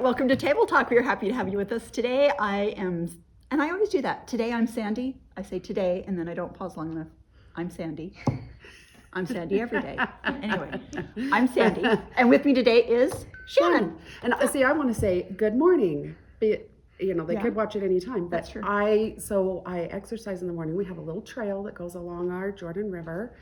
welcome to Table Talk. We are happy to have you with us today. And I always do that. Today I'm Sandy. I say today, and then I don't pause long enough. I'm Sandy. I'm Sandy every day. Anyway, I'm Sandy, and with me today is Shannon. And see, I want to say good morning. They could watch it any time. But That's true. I exercise in the morning. We have a little trail that goes along our Jordan River.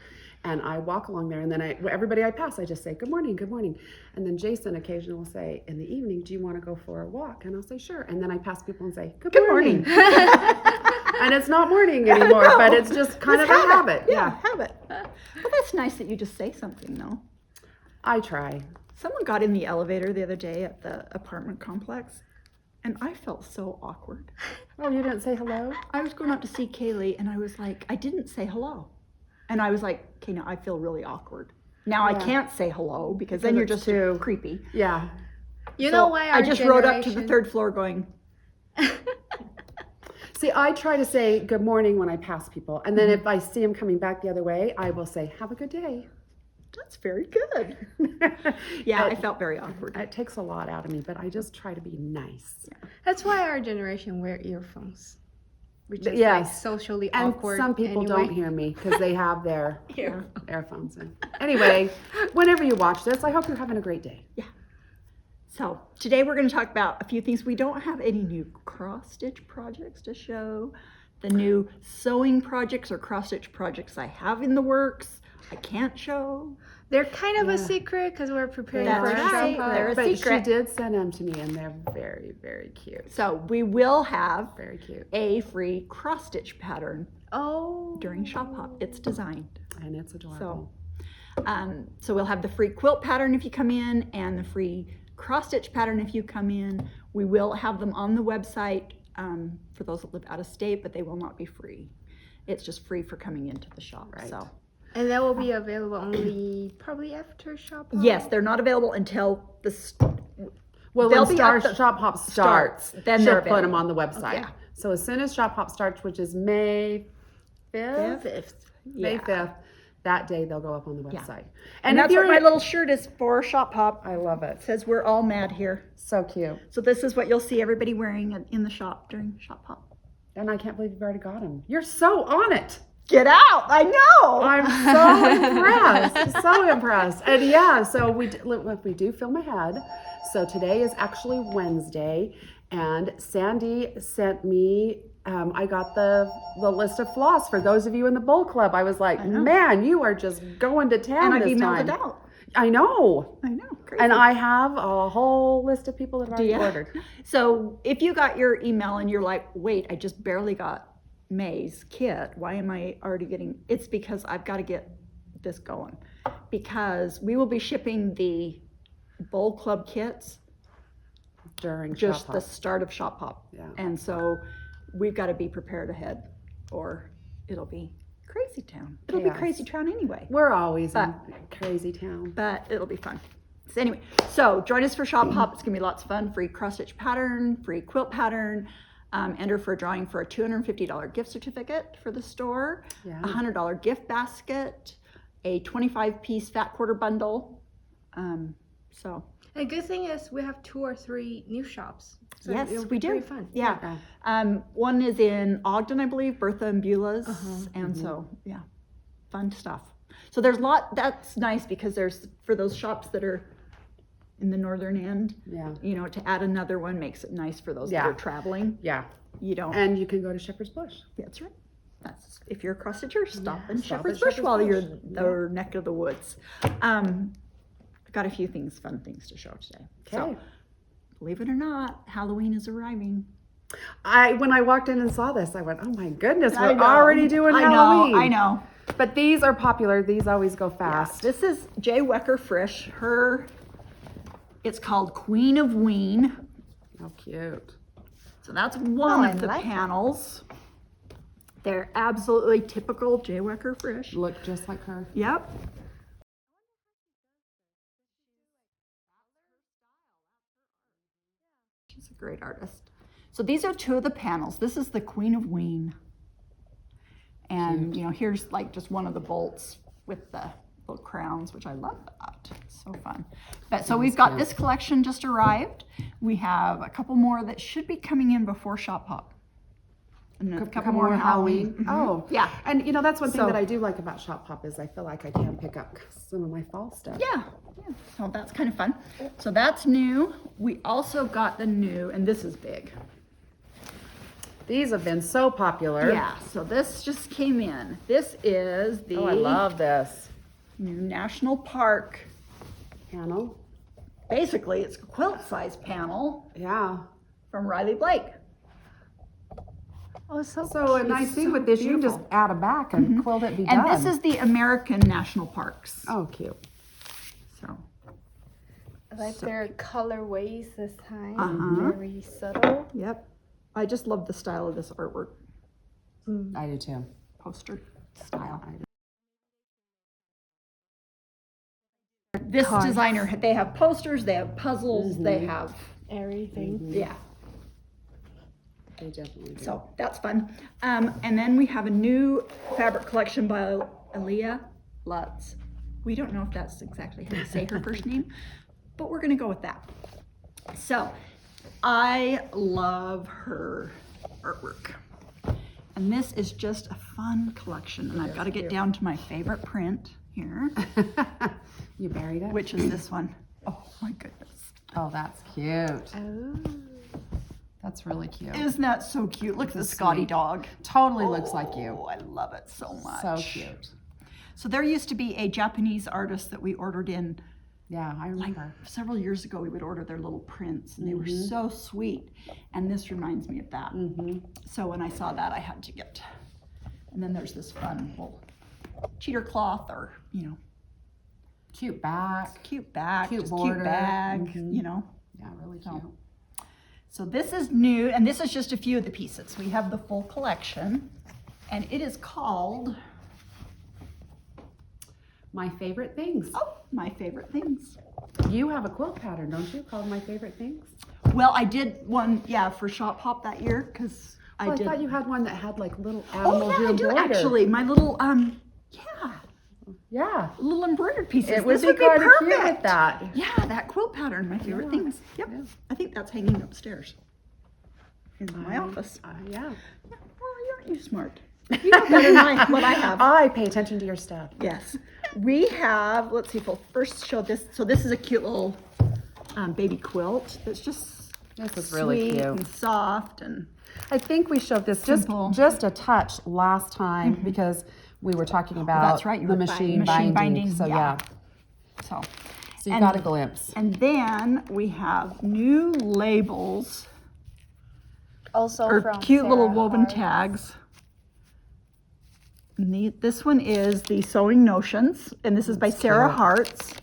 And I walk along there, and then everybody I pass, I just say, good morning, good morning. And then Jason occasionally will say, in the evening, do you want to go for a walk? And I'll say, sure. And then I pass people and say, good morning. And it's not morning anymore, no, but it's just kind of a habit. Yeah, habit. Well, that's nice that you just say something, though. I try. Someone got in the elevator the other day at the apartment complex, and I felt so awkward. Oh, you didn't say hello? I was going out to see Kaylee, and I was like, I didn't say hello. And I was like, okay, now I feel really awkward. Now I can't say hello because then you're just too creepy. Yeah. You know why I just rode up to the third floor going. See, I try to say good morning when I pass people. And then if I see them coming back the other way, I will say, have a good day. That's very good. Yeah, I felt very awkward. It takes a lot out of me, but I just try to be nice. Yeah. That's why our generation wear earphones. Which is like socially and awkward. Some people don't hear me because they have their earphones in. Anyway, whenever you watch this, I hope you're having a great day. Yeah. So today we're going to talk about a few things. We don't have any new cross-stitch projects to show. The new sewing projects or cross-stitch projects I have in the works, I can't show. They're kind of a secret because we're preparing for a show. They're a but secret. She did send them to me, and they're very, very cute. So we will have very cute a free cross-stitch pattern during Shop Hop. It's designed. And it's adorable. So we'll have the free quilt pattern if you come in and the free cross-stitch pattern if you come in. We will have them on the website for those that live out of state, but they will not be free. It's just free for coming into the shop. Right. So. And that will be available only probably after Shop Hop? Yes, they're not available until when Shop Hop starts, then she'll they're put them on the website. Yeah. So as soon as Shop Hop starts, which is May 5th? 5th. May 5th, that day they'll go up on the website. Yeah. And that's what my little shirt is for Shop Hop. I love it. It says we're all mad here. So cute. So this is what you'll see everybody wearing in the shop during Shop Hop. And I can't believe you've already got them. You're so on it. Get out! I know. I'm so impressed. So impressed. And so we do film ahead. So today is actually Wednesday, and Sandy sent me. I got the list of floss for those of you in the Bowl Club. I was like, man, you are just going to town. And I've this emailed time. it out. I know. Crazy. And I have a whole list of people that have already ordered. So if you got your email and you're like, wait, I just barely got May's kit, why am I already getting? It's because I've got to get this going, because we will be shipping the Bowl Club kits during just the start of Shop Hop. Yeah. And so we've got to be prepared ahead, or it'll be crazy town. It'll be crazy town anyway. We're always in crazy town, but it'll be fun. So anyway, so join us for Shop Hop. It's gonna be lots of fun. Free cross stitch pattern, free quilt pattern. Enter for a drawing for a $250 gift certificate for the store, a $100 gift basket, a 25-piece fat quarter bundle. So. The good thing is we have 2 or 3 new shops. So yes, we do. Very fun. Yeah. One is in Ogden, I believe, Bertha and Beulah's, and so fun stuff. So there's a lot. That's nice because there's for those shops that are in the northern end. Yeah. To add another one makes it nice for those that are traveling. Yeah. You don't. And you can go to Shepherd's Bush. That's right. That's if you're a cross stitcher, stop in Shepherd's Bush while you're their neck of the woods. Got a few fun things to show today. Okay. So, believe it or not, Halloween is arriving. When I walked in and saw this, I went, oh my goodness, we're already doing Halloween. I know. But these are popular. These always go fast. Yeah. This is J. Wecker Frisch. It's called Queen of Ween. How cute. So that's one of the panels. They're absolutely typical J. Wecker Frisch. Look just like her. Yep. She's a great artist. So these are 2 of the panels. This is the Queen of Ween. And, here's like just one of the bolts with the little crowns, which I love that. So So fun. But so we've got this collection just arrived. We have a couple more that should be coming in before Shop Hop. And a couple more Halloween. Mm-hmm. Oh, yeah. And you know, that's one thing So- that I do like about Shop Hop is I feel like I can pick up some of my fall stuff. Yeah. So that's kind of fun. So that's new. We also got the new, and this is big. These have been so popular. Yeah. So this just came in. This is the Oh, I love this new National Park. panel. Basically, it's a quilt size panel Yeah. from Riley Blake. Oh, so So a nice thing with this, you can just add a back and quilt it, be And done. this is the American National Parks. Oh, cute. So I like their colorways this time. Uh-huh. Very subtle. yep. I just love the style of this artwork I do too. poster style. I do. This Cards. designer, they have posters, they have puzzles, they have, Everything. yeah. They definitely do. So that's fun. And then we have a new fabric collection by Aaliyah Lutz. We don't know if that's exactly how to say her first name, but we're gonna go with that. So I love her artwork. And this is just a fun collection. And I've got to get down to my favorite print here, You buried it? which is this one. Oh my goodness. Oh, that's cute. Oh. That's really cute. Isn't that so cute? Look at the That's Scotty sweet. dog. Totally looks like you. Oh, I love it so much. So cute. So there used to be a Japanese artist that we ordered in Yeah, I like remember. several years ago. We would order their little prints and they were so sweet. And this reminds me of that. So when I saw that, I had to get. And then there's this fun little cheater cloth or, you know, Cute back. cute bag, Cute just border. cute bag, you know. Yeah, really So- cute. So this is new, and this is just a few of the pieces. We have the full collection, and it is called, My favorite things. oh, My Favorite Things. You have a quilt pattern, don't you? Called My Favorite Things? Well, I did one, yeah, for Shop Hop that year, because I Well, I did. thought you had one that had like little animals Oh, yeah, you I do embroidered. actually. My little, yeah, Yeah. little embroidered pieces. It would This be would be kind of cute perfect. with that. Yeah, that quilt pattern, My Favorite Yeah. Things. Yep, Yeah. I think that's hanging upstairs in my office. Yeah. Well, aren't you smart? You know better than what I have. I pay attention to your stuff. Yes. We have, let's see if we'll first show this. So this is a cute little baby quilt that's just This is really sweet cute. and soft and I think we showed this Simple. just a touch last time because we were talking about that's right, you the were machine machine binding. binding, So yeah. yeah. so. So you And- got a glimpse. And then we have new labels Also or from cute little Sarah woven Hart. tags. And this one is the Sewing Notions, and this is by Sarah cute. Hartz,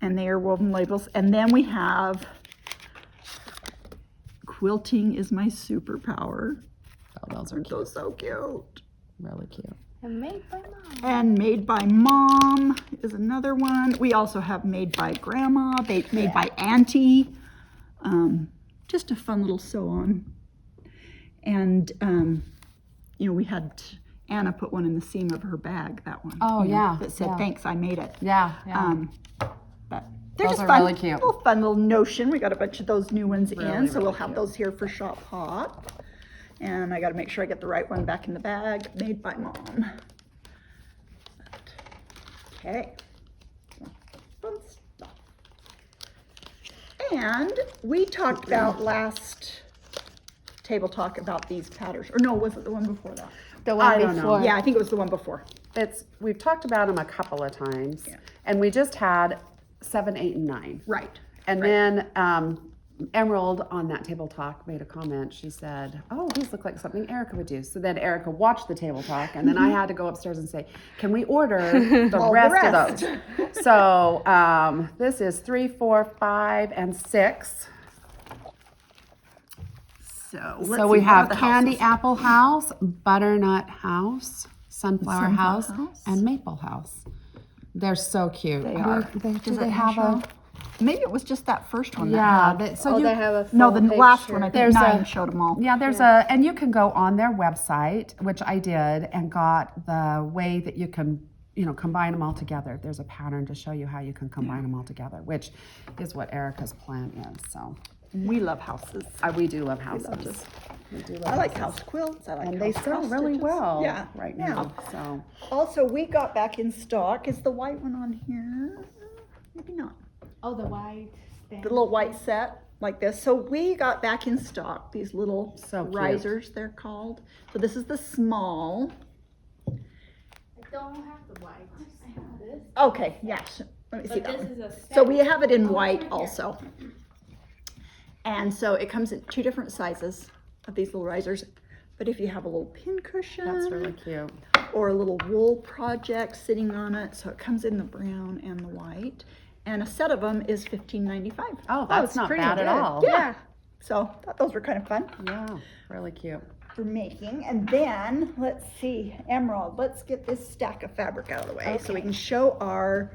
and they are woven labels. And then we have Quilting is My Superpower. Oh, those are They're cute. so cute. Really cute. And made by mom. And Made by Mom is another one. We also have Made by Grandma, Made by Auntie. Just a fun little sew on. And, you know, we had Anna put one in the seam of her bag, that one. Oh, you know, yeah, That said, yeah. thanks, I made it. Yeah, yeah. But they're Those just are fun. really cute. Little fun little notion. We got a bunch of those new ones in, Really, so we'll really have cute. those here for Shop Hop. And I got to make sure I get the right one back in the bag. Made by Mom. Okay. Fun stuff. And we talked about last table talk about these patterns, or no, was it the one before that? The I one don't know. before. Yeah, I think it was the one before. We've talked about them a couple of times, Yeah. and we just had 7, 8, and 9. Right. And then Emerald on that table talk made a comment. She said, "Oh, these look like something Erika would do." So then Erika watched the table talk, and then I had to go upstairs and say, "Can we order the All the rest of rest." those?" So this is 3, 4, 5, and 6. So So we have Candy Apple House, Butternut House, Sunflower House, House. and Maple House. They're so cute. They Do are. do Does they it have a? Maybe it was just that first one. Yeah. That had, So Oh, you, they have a no, full the last one. I picture. think There's 9 a- showed them all. Yeah, there's a, and you can go on their website, which I did, and got the way that you can combine them all together. There's a pattern to show you how you can combine them all together, which is what Erika's plan is. So We love houses. we do love houses. We do love I like houses. house quilts. I like And they house sell cross really stitches. well Yeah. right yeah. now. So Also, we got back in stock. Is the white one on here? Maybe not. Oh, the white stand. The little white set like this. So we got back in stock these little So cute. risers, they're called. So this is the small. I don't have the white. I have this. Okay, yes. Let me see But that this one. is a set. So we have it in Oh, white right here. also. And so it comes in 2 different sizes of these little risers. But if you have a little pin cushion that's really cute. or a little wool project sitting on it, so it comes in the brown and the white. And a set of them is $15.95. Oh, that's it's not pretty bad at good. all. Yeah. So thought those were kind of fun Yeah, really cute. for making. And then let's see, Emerald, let's get this stack of fabric out of the way so we can show our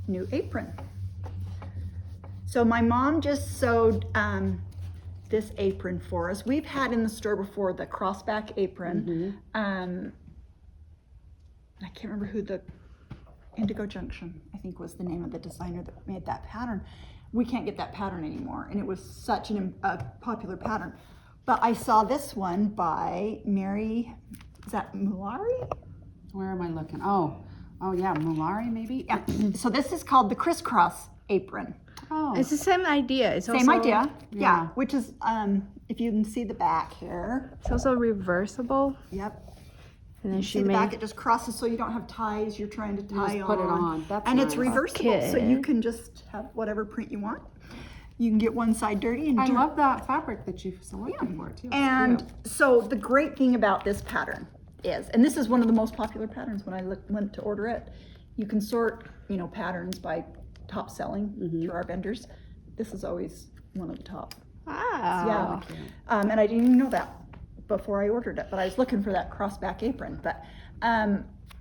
new apron. So my mom just sewed this apron for us. We've had in the store before the crossback apron. I can't remember who the Indigo Junction, I think, was the name of the designer that made that pattern. We can't get that pattern anymore, and it was such a popular pattern. But I saw this one by Mary, is that Mulari? Where am I looking? Oh yeah, Mulari maybe? Yeah. So this is called the Crisscross apron. Oh, It's the same idea. It's Same also, idea, yeah. yeah. Which is, if you can see the back here, It's also reversible. yep. And then You she see the made. back, it just crosses so you don't have ties you're trying to tie just put it on. That's and it's nice. reversible, so you Okay. can just have whatever print you want. You can get one side dirty and I dirty. love that fabric that you selected for it too. It's And cute. so the great thing about this pattern is, and this is one of the most popular patterns when I went to order it, you can sort, patterns by top selling through our vendors. This is always one of the top. Wow. Cute. And I didn't even know that before I ordered it, but I was looking for that crossback apron. But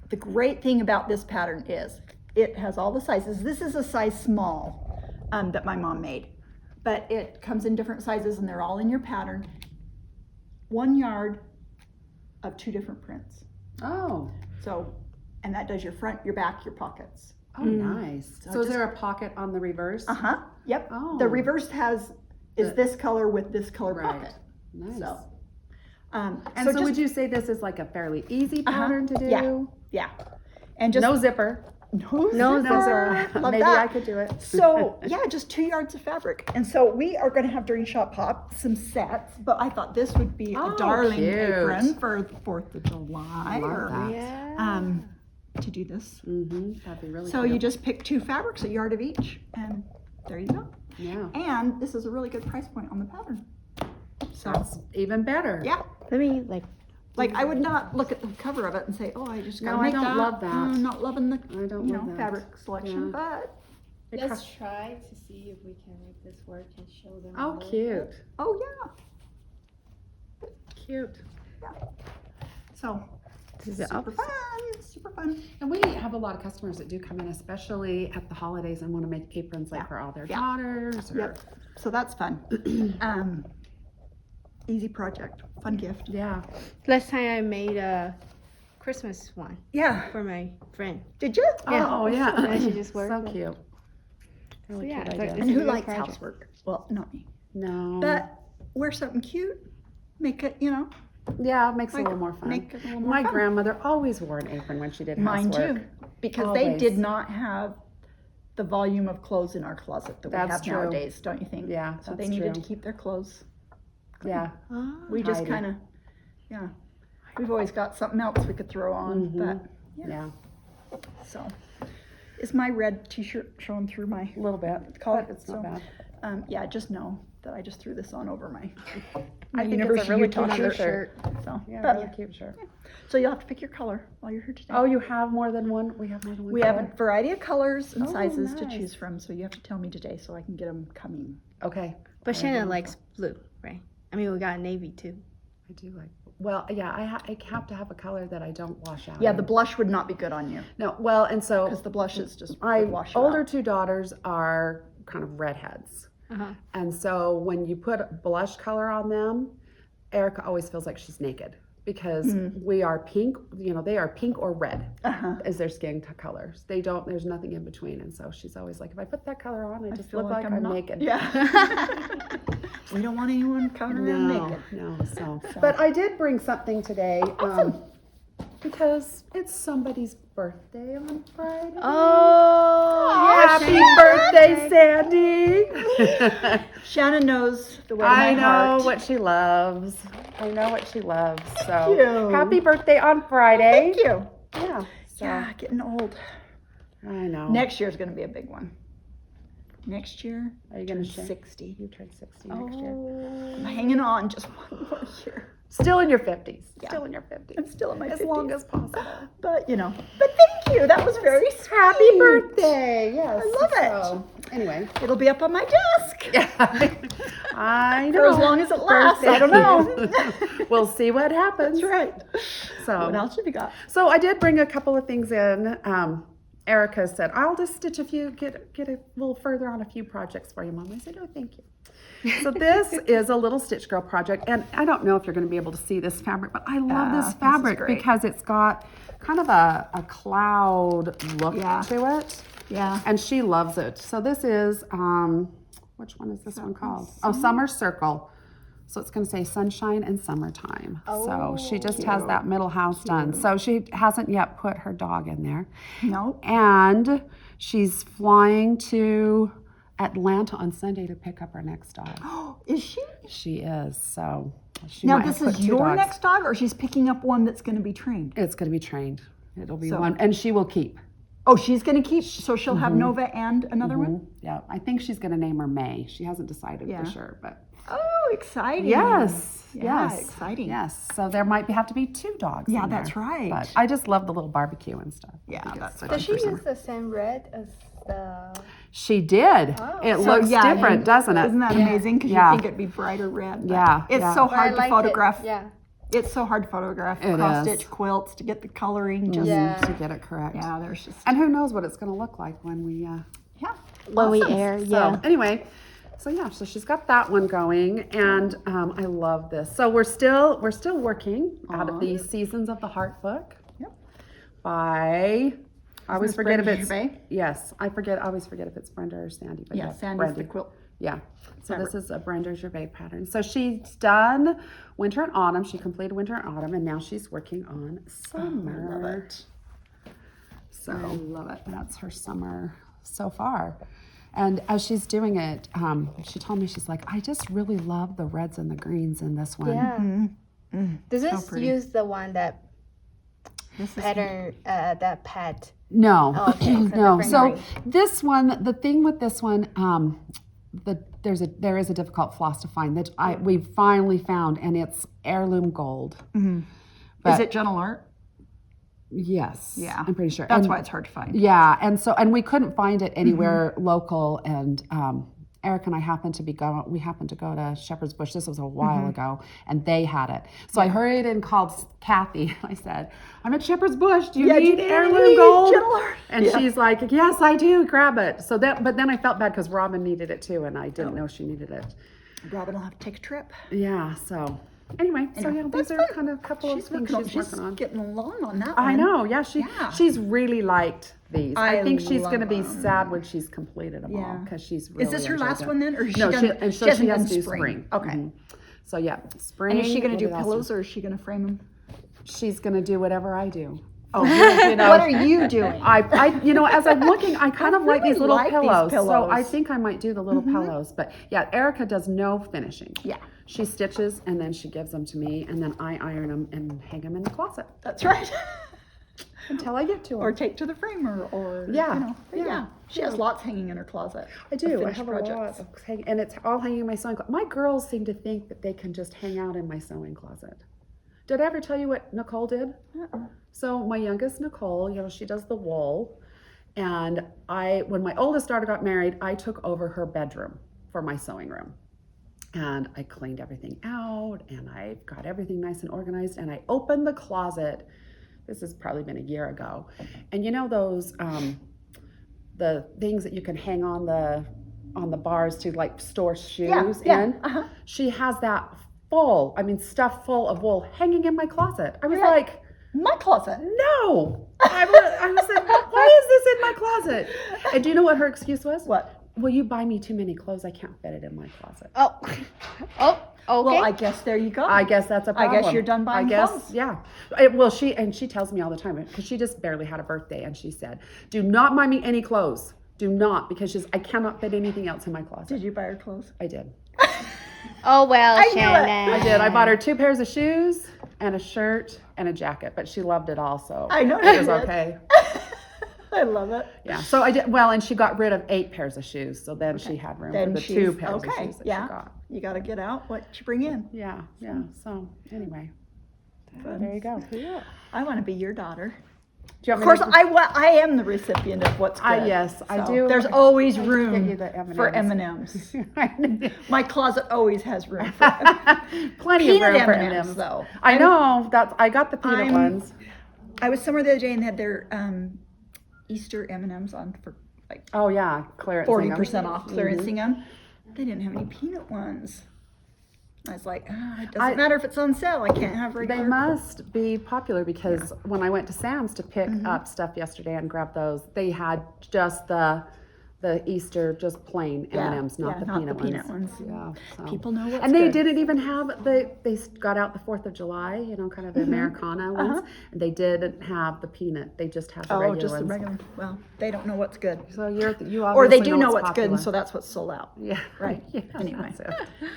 the great thing about this pattern is it has all the sizes. This is a size small that my mom made, but it comes in different sizes and they're all in your pattern. 1 yard of 2 different prints. Oh, So, and that does your front, your back, your pockets. nice. So is just- there a pocket on the reverse? Yep. Oh. The reverse is The- this color with this color Right. pocket. Nice. So, and so, just, would you say this is like a fairly easy pattern to do? yeah, and just No zipper. no zipper. Love Maybe that. I could do it. So yeah, just 2 yards of fabric. And so we are going to have during Shop Pop some sets, but I thought this would be Oh, a darling cute. apron for the 4th of July Love or, that. Yeah. to do this. That'd be really So cute. you just pick 2 fabrics, a yard of each, and there you go. Yeah. And this is a really good price point on the pattern. So That's even better. yeah, Let me like I would not look at the cover of it and say, oh, I just gotta No, I make don't that. love that. I'm not loving the I don't love that. fabric selection, Yeah. but it Let's costs- try to see if we can make this work and show them. a Oh, little cute. bit. oh yeah. Cute. So This is super up. fun, super fun. And we have a lot of customers that do come in, especially at the holidays, and want to make aprons like Yeah. for all their Yeah. daughters. Or, Yep. So that's fun. Easy project, fun gift. Yeah. Last time I made a Christmas one Yeah. for my friend. Did you? Yeah. Oh, yeah. And she just worked So with- cute. Really yeah, cute it's like idea. And who It's a good likes project. housework? Well, not me. No. But wear something cute. Make it, yeah, it makes it like, a little more fun. make it a little more My fun. grandmother always wore an apron when she did Mine housework. too. Because they Always. did not have the volume of clothes in our closet that we That's have true. nowadays, don't you think? Yeah, So they that's needed true. to keep their clothes. Yeah. Ah. We just Heidi. kind of, yeah. We've always got something else we could throw on, but Yeah. so. Is my red t-shirt showing through my A little bit. collar? But it's not So, bad. yeah, just know that I just threw this on over my I think it's a University really of Utah cute shirt. shirt. So, Yeah, but, really cute shirt. so you'll have to pick your color while you're here today. Oh, you have more than one? We have more than one We have color? a variety of colors and Oh, sizes to nice. choose from, so you have to tell me today so I can get them coming. Okay. But I Shannon have likes blue, right? I mean, we got navy too. I do like. Well, yeah, I have to have a color that I don't wash out. Yeah, in. the blush would not be good on you No, well, and so because the blush is just my would wash you older out. 2 daughters are kind of redheads. Uh-huh. And so when you put blush color on them, Erika always feels like she's naked because we are pink, they are pink or red as their skin colors. There's nothing in between. And so she's always like, if I put that color on, I just feel look like I'm naked. Yeah. We don't want anyone coming around naked. No, But I did bring something today. Awesome. Because it's somebody's birthday on Friday. Oh, Happy birthday, Sandy! Shannon knows the way to I my know heart. what she loves. I know what she loves. So you. happy birthday on Friday. Thank you. Yeah. So Yeah, getting old. I know. Next year's going to be a big one. Next year, Are you going to share? 60. You turn 60 next year. I'm hanging on just one more year. Still in your 50s. Yeah. Still in your 50s. I'm still in my As 50s. long as possible. But thank you. That was very sweet. Happy birthday. Yes. I love it. Anyway. It'll be up on my desk. Yeah. I know. For as long as it lasts. I don't know. We'll see what happens. That's right. So What else have you got? So I did bring a couple of things in. Erika said, I'll just stitch get a little further on a few projects for you, Mom. I said, oh, thank you. So this is a little Stitch Girl project, and I don't know if you're going to be able to see this fabric, but I love this fabric great. because it's got kind of a cloud look to it. Yeah. And she loves it. So this is, which one is this one called? Oh, Summer Circle. So it's going to say sunshine and summertime. So she just has that middle house done. So she hasn't yet put her dog in there. No. And she's flying to Atlanta on Sunday to pick up her next dog. Is she? She is. So she Now might this have put is two your dogs. next dog, or she's picking up one that's going to be trained? It's going to be trained. It'll be So- one, and she will keep. Oh, she's going to keep, so she'll have Nova and another one? Yeah, I think she's going to name her May. She hasn't decided for sure, but Oh, exciting. yes, Yeah, yes, exciting. yes. So there might have to be two dogs. Yeah, in there. that's right. But I just love the little barbecue and stuff. Yeah, I think that's it's Does she fun for use summer. the same red as the? She did. Oh. It So, looks yeah, different, and doesn't it? Isn't that amazing? Because Yeah. you think it'd be brighter red. but Yeah, It's yeah. so But I hard to liked photograph. It. Yeah. It's so hard to photograph It cross is. stitch quilts to get the coloring. Just, Yeah. To get it correct. yeah, there's just, And who knows what it's going to look like when we. yeah. When we Awesome. air, So anyway, so she's got that one going, and I love this. So we're still working out of the Seasons of the Heart book. Yep. By I always this forget if Brenda it's Gervais? Yes, I always forget if it's Brenda or Sandy. But Yeah, Sandy's Brenda. the quilt. Yeah. So Fabric. this is a Brenda Gervais pattern. So she's done winter and autumn. She completed winter and autumn, and now she's working on summer. I love it. So I love it. That's her summer so far. And as she's doing it, she told me, she's like, I just really love the reds and the greens in this one. Yeah. Does this pretty. use the one that This is pattern that pad? No, Oh, okay. It's a no. different So green. this one, the thing with this one, there is a difficult floss to find that we finally found, and it's heirloom gold. Is it Gentle Art? Yes. Yeah. I'm pretty sure. That's And- why it's hard to find. Yeah, and we couldn't find it anywhere local, and Eric and I happened to go to Shepherd's Bush. This was a while ago, and they had it. So I hurried and called Kathy. I said, "I'm at Shepherd's Bush. Do you need heirloom gold?" Gentle Art. And she's like, "Yes, I do. Grab it." So but then I felt bad because Robin needed it too, and I didn't know she needed it. Robin will have to take a trip. Yeah. So anyway, so yeah, these are kind of a couple of things she's working on. Getting along on that I one. know, yeah. She's really liked these. I I think she's going to be love 'em. sad when she's completed them all, Yeah. because she's really Is this her enjoyed last them. one then, or is she No, done? she has hasn't to done do spring. Okay. Mhm. So yeah, spring. And is she going to do will be the last pillows, one. or is she going to frame them? She's going to do whatever I do. Oh, what are you doing? As I'm looking, I kind of like these really little like these pillows. So pillows. I think I might do the little pillows. But yeah, Erica does no finishing. Yeah. She stitches and then she gives them to me, and then I iron them and hang them in the closet That's right. until I get to them. Or take to the framer, or Yeah, yeah. yeah. She has lots hanging in her closet. I do. I finished have projects. a lot of and it's all hanging in my sewing closet. My girls seem to think that they can just hang out in my sewing closet. Did I ever tell you what Nicole did? So my youngest Nicole, she does the wool, and when my oldest daughter got married, I took over her bedroom for my sewing room, and I cleaned everything out, and I got everything nice and organized, and I opened the closet. This has probably been a year ago, and those the things that you can hang on the bars to like store shoes in. Uh-huh. She has that stuffed full of wool hanging in my closet. I was You're like, My closet. no. I was like, why is this in my closet? And do you know what her excuse was? What? Well, you buy me too many clothes. I can't fit it in my closet. Oh, okay. Well, I guess there you go. I guess that's a problem. I guess you're done buying clothes. Yeah. She tells me all the time, because she just barely had a birthday, and she said, do not buy me any clothes. Do not, because I cannot fit anything else in my closet. Did you buy her clothes? I did. Oh, well, I knew it. Shannon. I did. I bought her 2 pairs of shoes and a shirt and a jacket, but she loved it all, so I know it she was did. okay. I love it. Yeah. So I did well, and she got rid of 8 pairs of shoes, so then she had room for the 2 pairs of shoes that she got. You got to get out what you bring in. Yeah. So anyway, Fun. there you go. Yeah. I want to be your daughter. Do you Of want course, me to- I am the recipient of what's good. yes, I So do. There's always I'd like to get room you the for M&Ms. M&Ms. My closet always has room for Plenty peanut of room for M&Ms, M&Ms. though. I know. I got the peanut I'm- ones. I was somewhere the other day and they had their Easter M&Ms on for like Oh yeah, clearance. 40% off, clearancing them. They didn't have any peanut ones. I was like, it doesn't matter if it's on sale. I can't have regular. They must be popular, because when I went to Sam's to pick up stuff yesterday and grab those, they had just the Easter, just plain M&Ms, not the peanut ones. Yeah, so. People know what's And they good. didn't even have they got out the 4th of July, kind of the Americana ones, and they didn't have the peanut. They just have the regular just ones. the regular. Well, they don't know what's good. So you obviously Or they do know what's popular. good, and so that's what's sold out. Yeah. Right. Yeah, Anyway.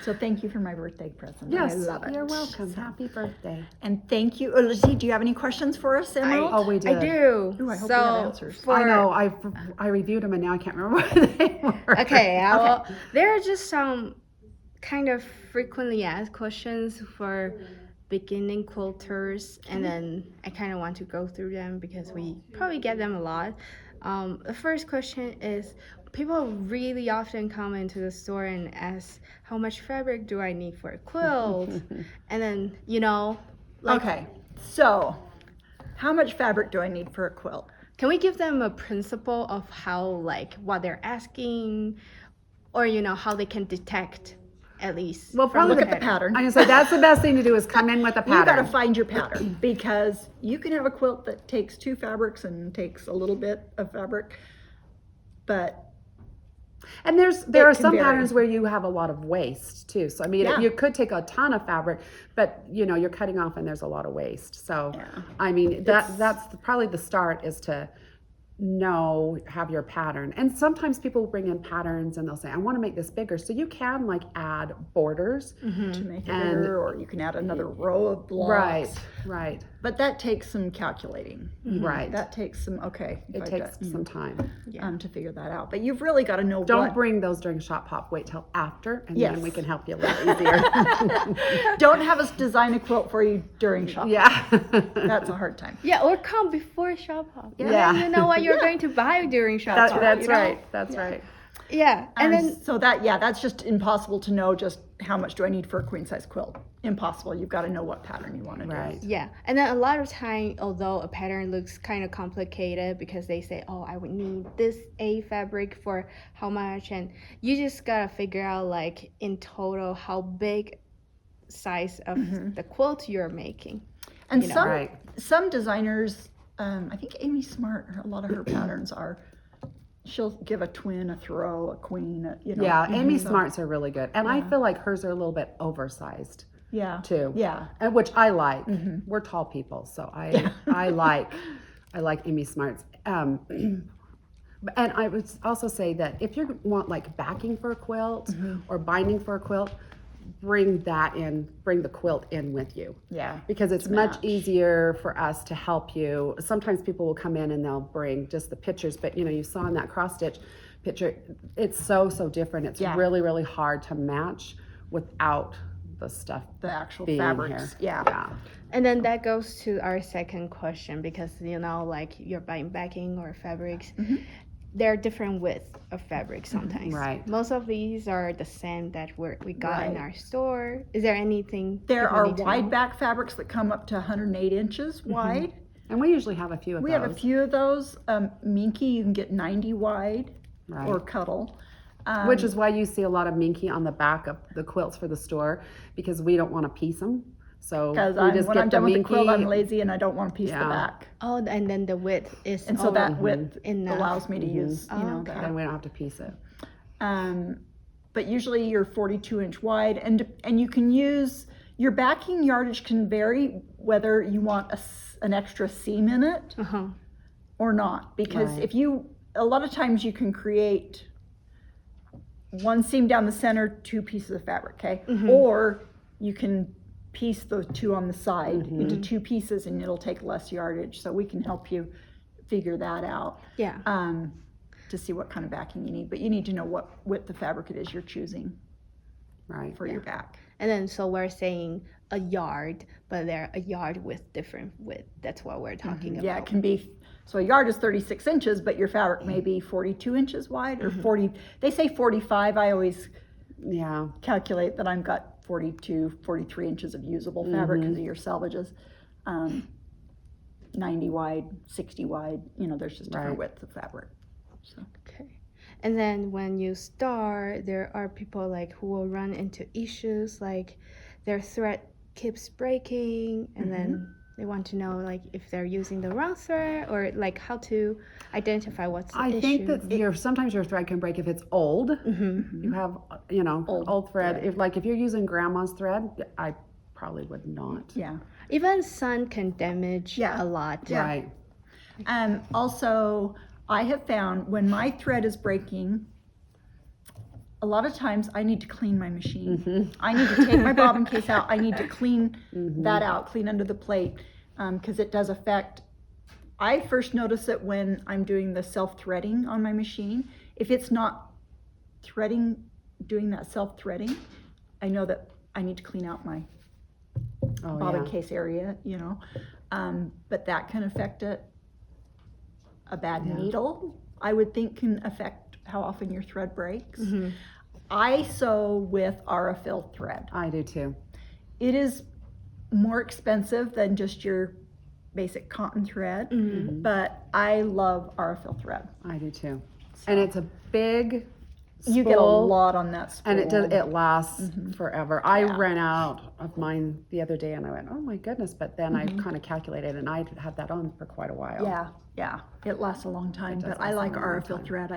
so. Thank you for my birthday present. Yes, I love it. you're welcome. So- Happy birthday. And thank you. Lizzie, do you have any questions for us, Emerald? Oh, we did. I do. Ooh, I hope you have answers. I know. I reviewed them and now I can't remember what they were. Okay, there are just some kind of frequently asked questions for beginning quilters, and then I kind of want to go through them because we probably get them a lot. The first question is, people really often come into the store and ask, how much fabric do I need for a quilt? And then, Okay. So, how much fabric do I need for a quilt? can we give them a principle of how, what they're asking, or, how they can detect at least? Well, from probably Look at the pattern. I'm gonna say that's the best thing to do is come in with a You got to pattern. find your pattern, because you can have a quilt that takes 2 fabrics and takes a little bit of fabric, but And there It are can some vary. patterns where you have a lot of waste too. So I mean, Yeah. you could take a ton of fabric, but you're cutting off and there's a lot of waste. So Yeah. I mean, that's probably the start, is to have your pattern. And sometimes people bring in patterns and they'll say, I want to make this bigger. So you can add borders. to make it And- bigger, or you can add another row of blocks. Right. But that takes some calculating. Right. That takes some, It takes some time. to figure that out. But you've really got to know Don't what. bring those during shop hop. Wait till after, and Yes. then we can help you a little easier. Don't have us design a quilt for you during shop. Yeah. That's a hard time. Yeah, or come before shop hop. Yeah. Then you know what you're going to buy during shop hop. That's you know? right. That's right. Yeah, and then So that's just impossible to know just how much do I need for a queen size quilt. Impossible. You've got to know what pattern you want to do. Right. yeah, and then a lot of time, although a pattern looks kind of complicated because they say, oh, I would need this A fabric for how much, and you just gotta figure out in total how big size of the quilt you're making. And You know. some Right. some designers, I think Amy Smart, a lot of her patterns are, she'll give a twin, a throw, a queen, Yeah, Amy so- Smarts are really good, and I feel like hers are a little bit oversized Yeah. too. Yeah. And which I like. We're tall people, so I like Amy Smarts. And I would also say that if you want backing for a quilt or binding for a quilt, bring the quilt in with you. Yeah. Because it's To much match. easier for us to help you. Sometimes people will come in and they'll bring just the pictures, but you saw in that cross stitch picture, it's so different. It's Yeah. really, really hard to match without the stuff The actual being fabrics. here. Yeah. And then that goes to our second question, because you're buying backing or fabrics. There are different widths of fabric sometimes. Right. Most of these are the same that we got in Right. our store. Is there anything There people are need to wide know? back fabrics that come up to 108 inches wide. And we usually have a few of We those. have a few of those. Minky, you can get 90 wide, Right. or Cuddle. Which is why you see a lot of minky on the back of the quilts for the store, because we don't want to piece them. So Because we just when get I'm the done with the minky. quilt, I'm lazy and I don't want to piece the Yeah. back. Oh, and then the width is And so all that width enough. allows me to use, you know, okay. that. Then we don't have to piece it. But usually you're 42-inch wide, and you can use, your backing yardage can vary whether you want an extra seam in it or not. Because Right. if you, a lot of times you can create one seam down the center, 2 pieces of fabric, okay? Or you can piece those 2 on the side into 2 pieces and it'll take less yardage. So we can help you figure that out. Yeah. To see what kind of backing you need, but you need to know what width of fabric it is you're choosing Right. for your back. And then so we're saying a yard, but they're a yard with different width. That's what we're talking about. Yeah, it can be, so a yard is 36 inches, but your fabric may be 42 inches wide or 40, they say 45. I always calculate that I've got 42, 43 inches of usable fabric because of your salvages. 90 wide, 60 wide, you know, there's just different widths of fabric. So. Okay. And then when you start, there are people like who will run into issues like their thread keeps breaking, and then they want to know like if they're using the wrong thread or like how to identify what's the issue. I think that sometimes your thread can break if it's old. You have, you know, old thread. If you're using grandma's thread, I probably would not. Yeah. Even sun can damage a lot. Yeah. Right. Also, I have found when my thread is breaking, a lot of times I need to clean my machine. I need to take my bobbin case out. I need to clean that out, clean under the plate, because it does affect. I first notice it when I'm doing the self-threading on my machine. If it's not doing that self-threading, I know that I need to clean out my bobbin case area, you know, but that can affect it. A bad needle, I would think, can affect how often your thread breaks. I sew with Aurifil thread. I do too. It is more expensive than just your basic cotton thread, but I love Aurifil thread. I do too. And it's a big spool. You get a lot on that spool. And it lasts forever. I ran out of mine the other day and I went, oh my goodness. But then I kind of calculated and I had that on for quite a while. Yeah, it lasts a long time, but I like Aurifil thread.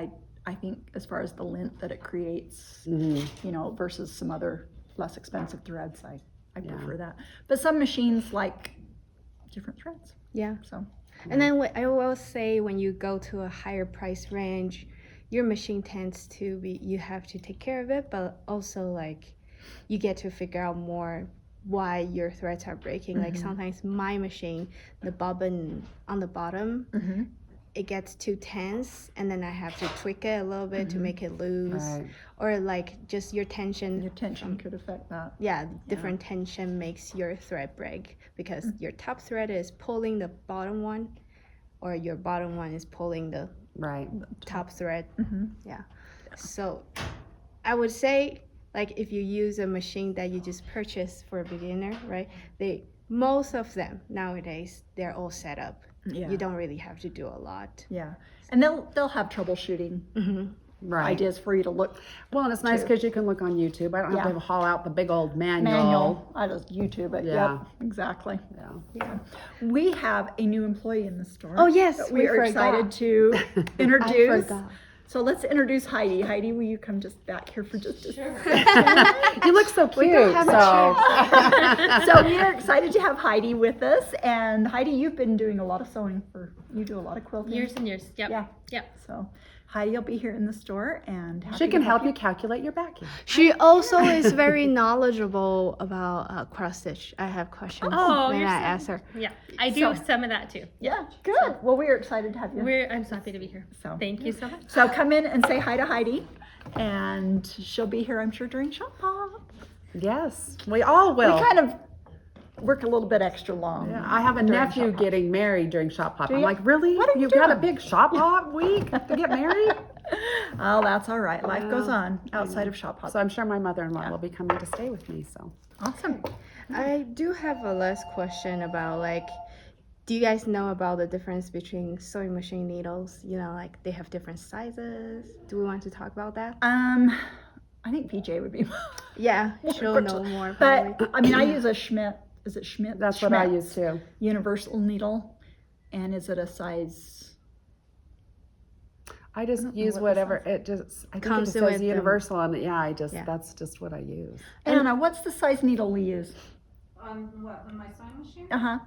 I think as far as the lint that it creates, you know, versus some other less expensive threads, I prefer that. But some machines like different threads. Yeah. So. And then what I will say, when you go to a higher price range, your machine tends to be, you have to take care of it, but also like you get to figure out more why your threads are breaking. Like sometimes my machine, the bobbin on the bottom, it gets too tense, and then I have to tweak it a little bit to make it loose. Right. Or like just your tension. Your tension could affect that. Yeah, different tension makes your thread break because your top thread is pulling the bottom one, or your bottom one is pulling the top thread. Yeah. So I would say, like, if you use a machine that you just purchased for a beginner, right? Most of them nowadays, they're all set up. Yeah. You don't really have to do a lot. Yeah. And they'll have troubleshooting ideas for you to look. Well, and it's nice because you can look on YouTube. I don't have to haul out the big old manual. I just YouTube it. Yeah. Yep, exactly. Yeah. We have a new employee in the store. Oh, yes, that we we are forgot. excited to introduce. I forgot. So let's introduce Heidi. Heidi, will you come just back here for just a second? You look so cute. So we are excited to have Heidi with us. And Heidi, you've been doing a lot of sewing you do a lot of quilting. Years and years. Yep. Yeah. Yep. So Heidi will be here in the store and She can help you calculate your backing. She also is very knowledgeable about cross stitch. I have questions when I ask her. Yeah, I do some of that too. Yeah, good. Well, we are excited to have you. I'm so happy to be here. So Thank you so much. So come in and say hi to Heidi, and she'll be here, I'm sure, during Shop Pop. Yes, we all will. We kind of work a little bit extra long. Yeah, I have a nephew getting married during Shop Pop. I'm you? like, really? What are you You've got a doing? big Shop Pop week to get married? Oh, that's all right. Life goes on outside of Shop Pop. So I'm sure my mother-in-law will be coming to stay with me. So Awesome. I do have a last question about, like, Do you guys know about the difference between sewing machine needles? You know, like they have different sizes. Do we want to talk about that? I think PJ would be. Yeah, she'll know more probably. But I mean, I use a Schmidt. Is it Schmidt? That's what I Schmidt use too. Universal needle, and is it a size? I just don't know use what whatever the it just. I think Comes it says with them. universal on it. Yeah, I just Yeah. that's just what I use. Anna, what's the size needle we use? On my sewing machine? Uh huh.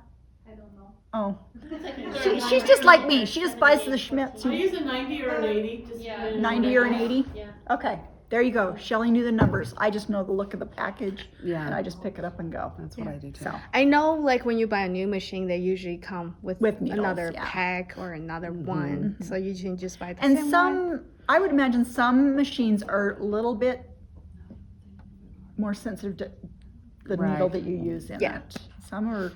I don't know. Oh, Either she's just like me. She just buys the Schmidts. I use a 90 or an 80. Just Yeah. depending on 90 what or I an have. 80? Yeah. Okay, there you go. Shelley knew the numbers. I just know the look of the package, and Yeah, I just pick it up and go. that's what I do too. So, I know, like when you buy a new machine, they usually come with needles, another yeah. pack or another one. So you can just buy the and same one. some, I would imagine some machines are a little bit more sensitive to the needle Right. that you use in Yeah. it. Some are,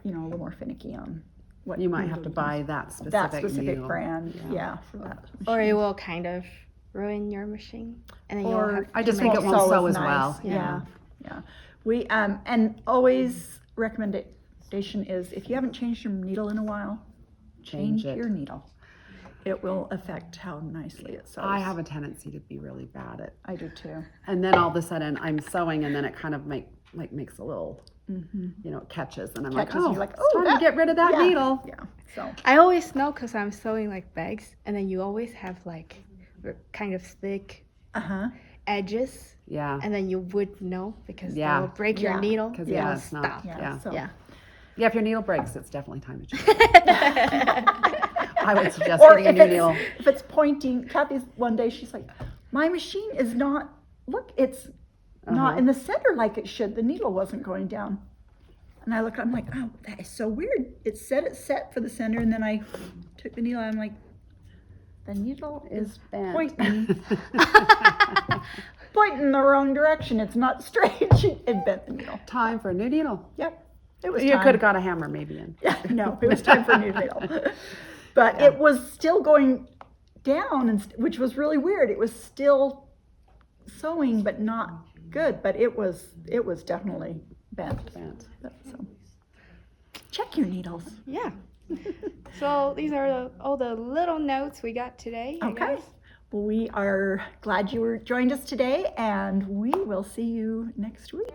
a little more finicky on what You might have to needle buy use. that specific that specific needle. brand. Yeah. Yeah, for that. Or it machine. will kind of ruin your machine, and then you'll Or have. I to just make think it won't sew as well. nice. Yeah. We and always recommendation is if you haven't changed your needle in a while, change it. your needle. It will affect how nicely it sews. I have a tendency to be really bad at, I do too. and then all of a sudden I'm sewing, and then it kind of makes a little, it catches, and I'm like, Catches, oh, you're like, it's oh, time that- to get rid of that yeah. needle. Yeah. So I always know because I'm sewing like bags, and then you always have like kind of thick edges, Yeah, and then you would know because Yeah. they will break your Yeah. needle. because you yeah, will it's not. stop. Yeah. So Yeah. Yeah, if your needle breaks, it's definitely time to change. I would suggest or getting a new needle. if it's pointing, Kathy's one day she's like, my machine is not. Look, it's not in the center like it should. The needle wasn't going down. And I look, I'm like, oh, that is so weird. It said it's set for the center, and then I took the needle, and I'm like, the needle is bent. pointing the wrong direction. It's not straight. It bent the needle. Time for a new needle. Yep. It was You time. could have got a hammer maybe in. Yeah, no, it was time for a new needle. But it was still going down, which was really weird. It was still sewing, but not good. But it was definitely bent. So check your needles. Yeah. So these are all the little notes we got today. I Okay. guess. Well, we are glad you were joined us today, and we will see you next week.